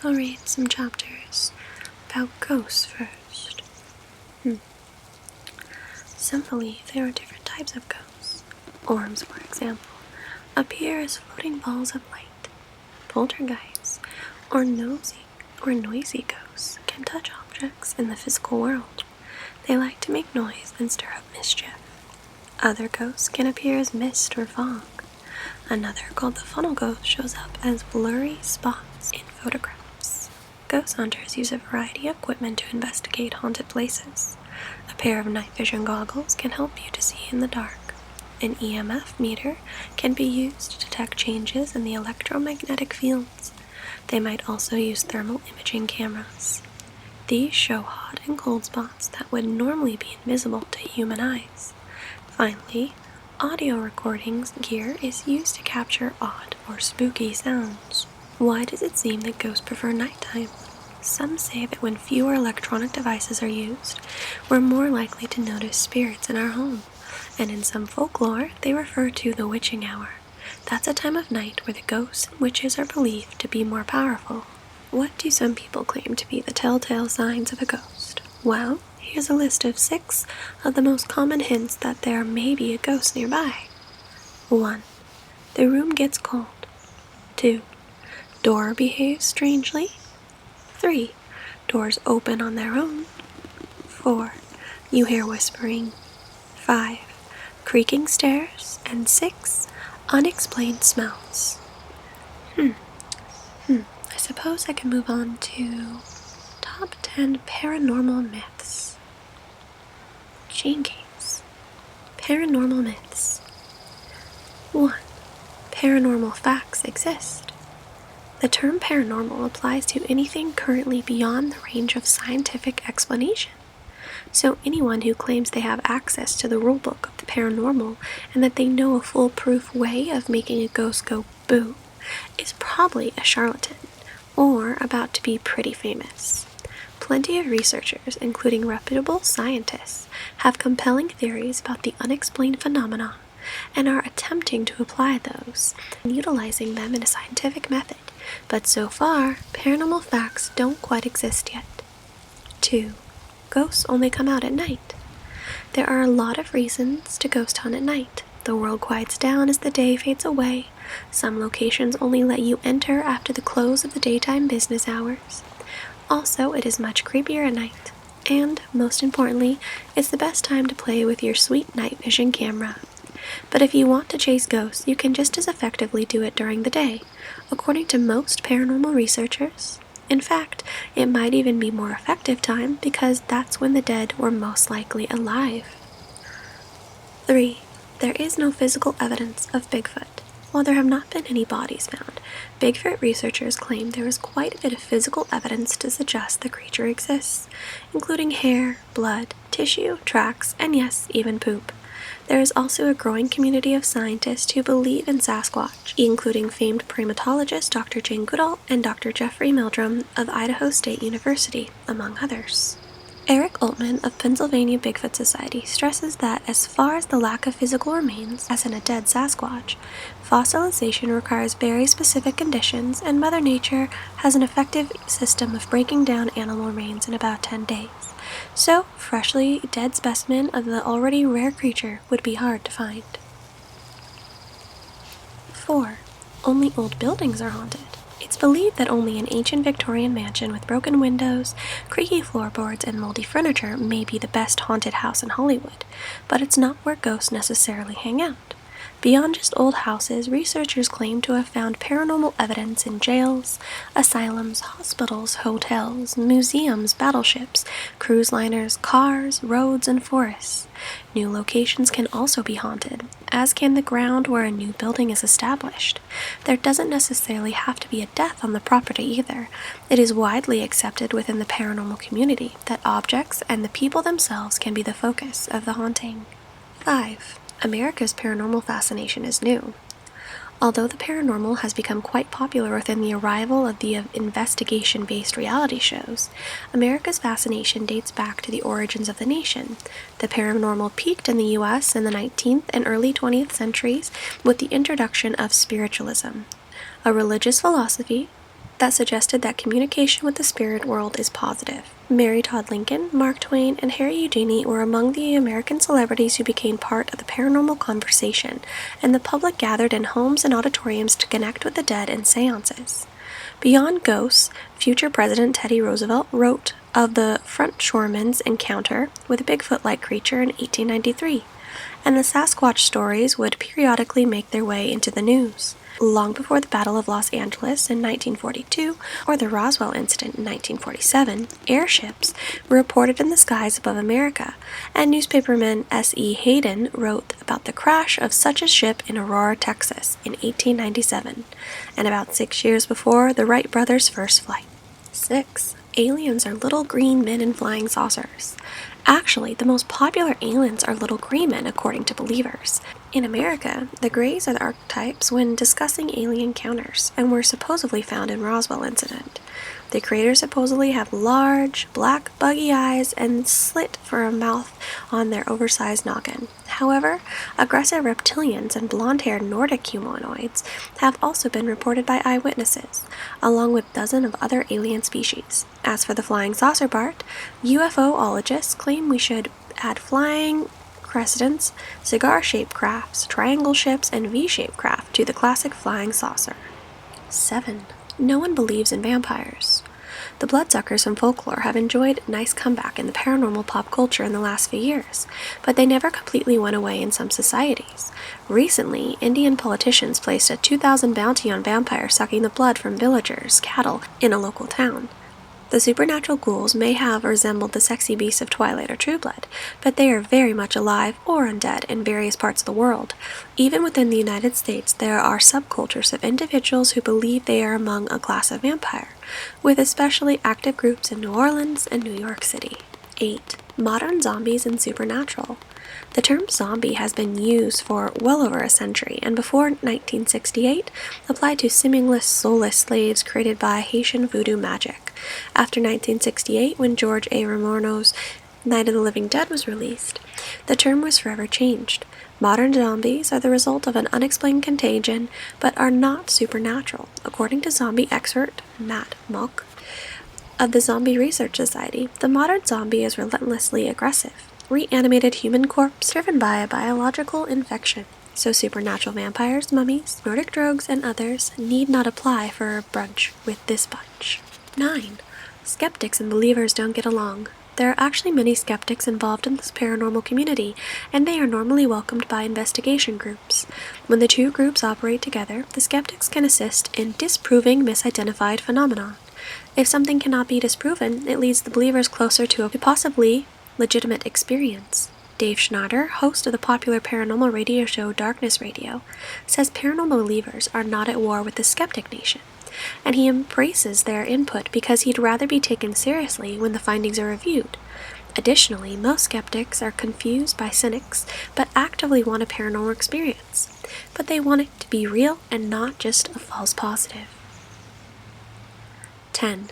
I'll read some chapters about ghosts first. Some believe there are different types of ghosts. Orms, for example, appear as floating balls of light. Poltergeists, or noisy ghosts, can touch objects in the physical world. They like to make noise and stir up mischief. Other ghosts can appear as mist or fog. Another, called the funnel ghost, shows up as blurry spots in photographs. Ghost hunters use a variety of equipment to investigate haunted places. A pair of night vision goggles can help you to see in the dark. An EMF meter can be used to detect changes in the electromagnetic fields. They might also use thermal imaging cameras. These show hot and cold spots that would normally be invisible to human eyes. Finally, audio recordings gear is used to capture odd or spooky sounds. Why does it seem that ghosts prefer nighttime? Some say that when fewer electronic devices are used, we're more likely to notice spirits in our home. And in some folklore, they refer to the witching hour. That's a time of night where the ghosts and witches are believed to be more powerful. What do some people claim to be the telltale signs of a ghost? Well, here's a list of 6 of the most common hints that there may be a ghost nearby. 1. The room gets cold. 2. Door behaves strangely. 3. Doors open on their own. 4. You hear whispering. 5. Creaking stairs. And 6. Unexplained smells. I suppose I can move on to top 10 paranormal myths. Chain Games. Paranormal myths. 1. Paranormal facts exist. The term paranormal applies to anything currently beyond the range of scientific explanation. So anyone who claims they have access to the rulebook of the paranormal and that they know a foolproof way of making a ghost go boo is probably a charlatan, or about to be pretty famous. Plenty of researchers, including reputable scientists, have compelling theories about the unexplained phenomena and are attempting to apply those and utilizing them in a scientific method, but so far, paranormal facts don't quite exist yet. 2. Ghosts only come out at night. There are a lot of reasons to ghost hunt at night. The world quiets down as the day fades away. Some locations only let you enter after the close of the daytime business hours. Also, it is much creepier at night. And, most importantly, it's the best time to play with your sweet night vision camera. But if you want to chase ghosts, you can just as effectively do it during the day, according to most paranormal researchers. In fact, it might even be more effective time because that's when the dead were most likely alive. 3. There is no physical evidence of Bigfoot. While there have not been any bodies found, Bigfoot researchers claim there is quite a bit of physical evidence to suggest the creature exists, including hair, blood, tissue, tracks, and yes, even poop. There is also a growing community of scientists who believe in Sasquatch, including famed primatologist Dr. Jane Goodall and Dr. Jeffrey Meldrum of Idaho State University, among others. Eric Altman of Pennsylvania Bigfoot Society stresses that as far as the lack of physical remains, as in a dead Sasquatch, fossilization requires very specific conditions, and Mother Nature has an effective system of breaking down animal remains in about 10 days. So, freshly dead specimen of the already rare creature would be hard to find. 4. Only old buildings are haunted. It's believed that only an ancient Victorian mansion with broken windows, creaky floorboards, and moldy furniture may be the best haunted house in Hollywood, but it's not where ghosts necessarily hang out. Beyond just old houses, researchers claim to have found paranormal evidence in jails, asylums, hospitals, hotels, museums, battleships, cruise liners, cars, roads, and forests. New locations can also be haunted, as can the ground where a new building is established. There doesn't necessarily have to be a death on the property either. It is widely accepted within the paranormal community that objects and the people themselves can be the focus of the haunting. 5. America's paranormal fascination is new. Although the paranormal has become quite popular within the arrival of the investigation-based reality shows, America's fascination dates back to the origins of the nation. The paranormal peaked in the U.S. in the 19th and early 20th centuries with the introduction of spiritualism, a religious philosophy that suggested that communication with the spirit world is positive. Mary Todd Lincoln, Mark Twain, and Harry Houdini were among the American celebrities who became part of the paranormal conversation, and the public gathered in homes and auditoriums to connect with the dead in seances. Beyond ghosts, future President Teddy Roosevelt wrote of the Frenchwoman's encounter with a Bigfoot-like creature in 1893, and the Sasquatch stories would periodically make their way into the news. Long before the Battle of Los Angeles in 1942 or the Roswell incident in 1947, airships were reported in the skies above America, and newspaperman S.E. Hayden wrote about the crash of such a ship in Aurora, Texas in 1897, and about 6 years before the Wright brothers' first flight. 6. Aliens are little green men in flying saucers. Actually, the most popular aliens are little gray men, according to believers. In America, the Greys are the archetypes when discussing alien encounters, and were supposedly found in Roswell incident. The creators supposedly have large, black, buggy eyes and slit for a mouth on their oversized noggin. However, aggressive reptilians and blonde-haired Nordic humanoids have also been reported by eyewitnesses, along with dozens of other alien species. As for the flying saucer part, UFOologists claim we should add flying crescents, cigar-shaped crafts, triangle ships, and V-shaped craft to the classic flying saucer. 7. No one believes in vampires. The bloodsuckers from folklore have enjoyed a nice comeback in the paranormal pop culture in the last few years, but they never completely went away in some societies. Recently, Indian politicians placed a 2,000 bounty on vampires sucking the blood from villagers' cattle in a local town. The supernatural ghouls may have resembled the sexy beasts of Twilight or True Blood, but they are very much alive or undead in various parts of the world. Even within the United States, there are subcultures of individuals who believe they are among a class of vampire, with especially active groups in New Orleans and New York City. 8. Modern zombies and supernatural. The term zombie has been used for well over a century, and before 1968 applied to seemingly soulless slaves created by Haitian voodoo magic. After 1968, when George A. Romano's Night of the Living Dead was released, the term was forever changed. Modern zombies are the result of an unexplained contagion, but are not supernatural, according to zombie expert Matt Mock of the Zombie Research Society. The modern zombie is relentlessly aggressive, reanimated human corpse driven by a biological infection. So supernatural vampires, mummies, Nordic drogues, and others need not apply for a brunch with this bunch. 9. Skeptics and believers don't get along. There are actually many skeptics involved in this paranormal community, and they are normally welcomed by investigation groups. When the two groups operate together, the skeptics can assist in disproving misidentified phenomena. If something cannot be disproven, it leads the believers closer to a possibly legitimate experience. Dave Schneider, host of the popular paranormal radio show Darkness Radio, says paranormal believers are not at war with the skeptic nation, and he embraces their input because he'd rather be taken seriously when the findings are reviewed. Additionally, most skeptics are confused by cynics, but actively want a paranormal experience. But they want it to be real and not just a false positive. 10.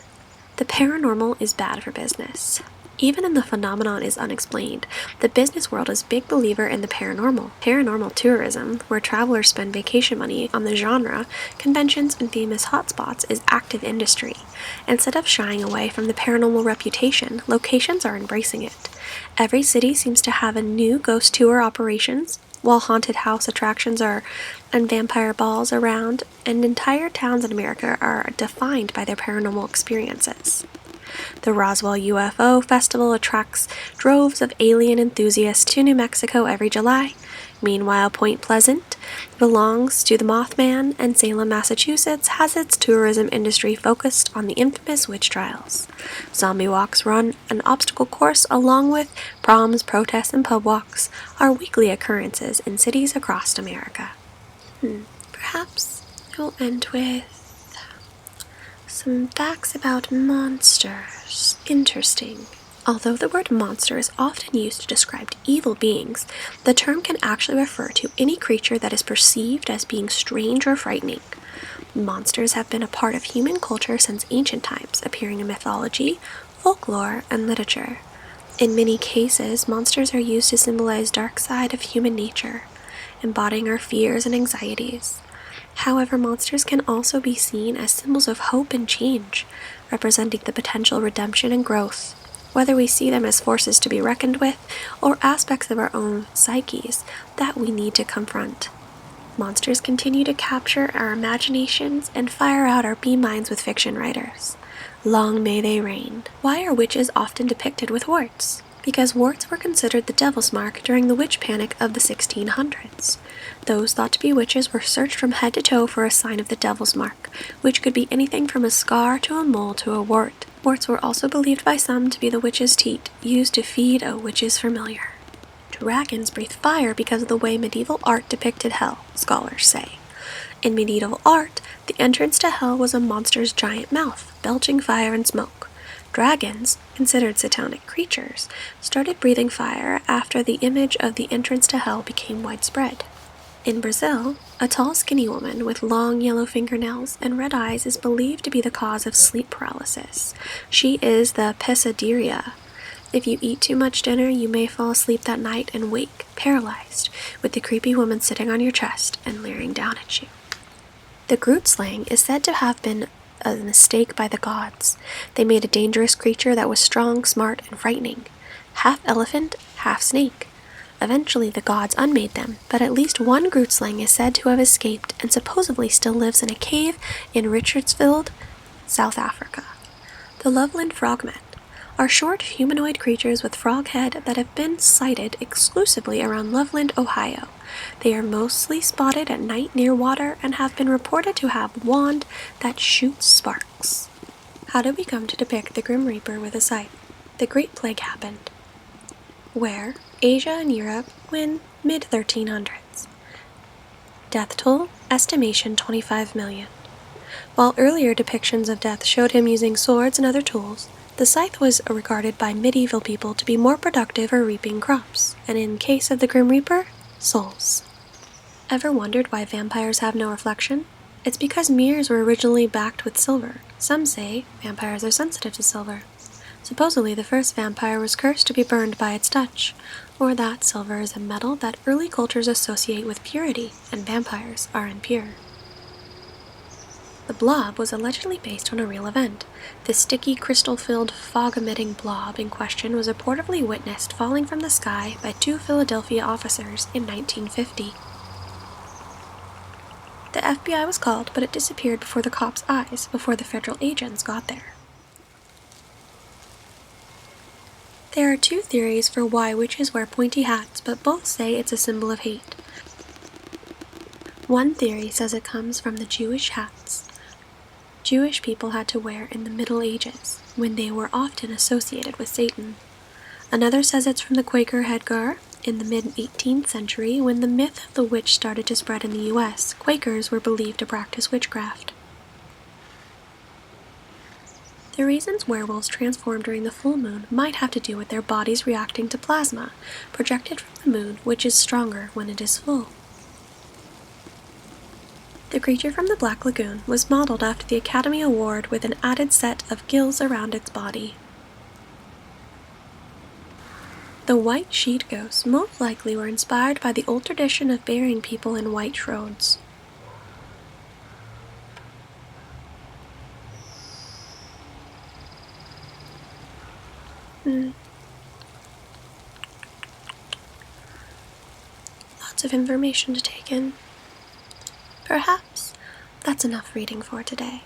The paranormal is bad for business. Even if the phenomenon is unexplained, the business world is a big believer in the paranormal. Paranormal tourism, where travelers spend vacation money on the genre, conventions, and famous hotspots, is active industry. Instead of shying away from the paranormal reputation, locations are embracing it. Every city seems to have a new ghost tour operations, while haunted house attractions and vampire balls around, and entire towns in America are defined by their paranormal experiences. The Roswell UFO Festival attracts droves of alien enthusiasts to New Mexico every July. Meanwhile, Point Pleasant belongs to the Mothman, and Salem, Massachusetts has its tourism industry focused on the infamous witch trials. Zombie walks run an obstacle course along with proms, protests, and pub walks are weekly occurrences in cities across America. Perhaps we'll end with some facts about monsters. Interesting. Although the word monster is often used to describe evil beings, the term can actually refer to any creature that is perceived as being strange or frightening. Monsters have been a part of human culture since ancient times, appearing in mythology, folklore, and literature. In many cases, monsters are used to symbolize the dark side of human nature, embodying our fears and anxieties. However, monsters can also be seen as symbols of hope and change, representing the potential redemption and growth. Whether we see them as forces to be reckoned with, or aspects of our own psyches that we need to confront. Monsters continue to capture our imaginations and fire out our bee-minds with fiction writers. Long may they reign. Why are witches often depicted with warts? Because warts were considered the devil's mark during the witch panic of the 1600s. Those thought to be witches were searched from head to toe for a sign of the devil's mark, which could be anything from a scar to a mole to a wart. Warts were also believed by some to be the witch's teat, used to feed a witch's familiar. Dragons breathe fire because of the way medieval art depicted hell, scholars say. In medieval art, the entrance to hell was a monster's giant mouth, belching fire and smoke. Dragons, considered satanic creatures, started breathing fire after the image of the entrance to hell became widespread. In Brazil, a tall, skinny woman with long yellow fingernails and red eyes is believed to be the cause of sleep paralysis. She is the pesadilla. If you eat too much dinner, you may fall asleep that night and wake, paralyzed, with the creepy woman sitting on your chest and leering down at you. The Groot slaying is said to have been a mistake by the gods. They made a dangerous creature that was strong, smart, and frightening. Half elephant, half snake. Eventually the gods unmade them, but at least one Groot slaying is said to have escaped and supposedly still lives in a cave in Richardsville, South Africa. The Loveland frogmen are short humanoid creatures with frog head that have been sighted exclusively around Loveland, Ohio. They are mostly spotted at night near water and have been reported to have a wand that shoots sparks. How did we come to depict the Grim Reaper with a scythe? The Great Plague happened. Where? Asia and Europe, when mid-1300s. Death toll, estimation 25 million. While earlier depictions of death showed him using swords and other tools, the scythe was regarded by medieval people to be more productive for reaping crops, and in case of the Grim Reaper, souls. Ever wondered why vampires have no reflection? It's because mirrors were originally backed with silver. Some say vampires are sensitive to silver. Supposedly the first vampire was cursed to be burned by its touch, or that silver is a metal that early cultures associate with purity, and vampires are impure. The blob was allegedly based on a real event. The sticky, crystal-filled, fog-emitting blob in question was reportedly witnessed falling from the sky by 2 Philadelphia officers in 1950. The FBI was called, but it disappeared before the cops' eyes, before the federal agents got there. There are 2 theories for why witches wear pointy hats, but both say it's a symbol of hate. One theory says it comes from the Jewish hats Jewish people had to wear in the Middle Ages, when they were often associated with Satan. Another says it's from the Quaker headgear in the mid-18th century, when the myth of the witch started to spread in the U.S. Quakers were believed to practice witchcraft. The reasons werewolves transform during the full moon might have to do with their bodies reacting to plasma, projected from the moon, which is stronger when it is full. The creature from the Black Lagoon was modeled after the Academy Award with an added set of gills around its body. The white sheet ghosts most likely were inspired by the old tradition of burying people in white shrouds. Lots of information to take in. Perhaps that's enough reading for today.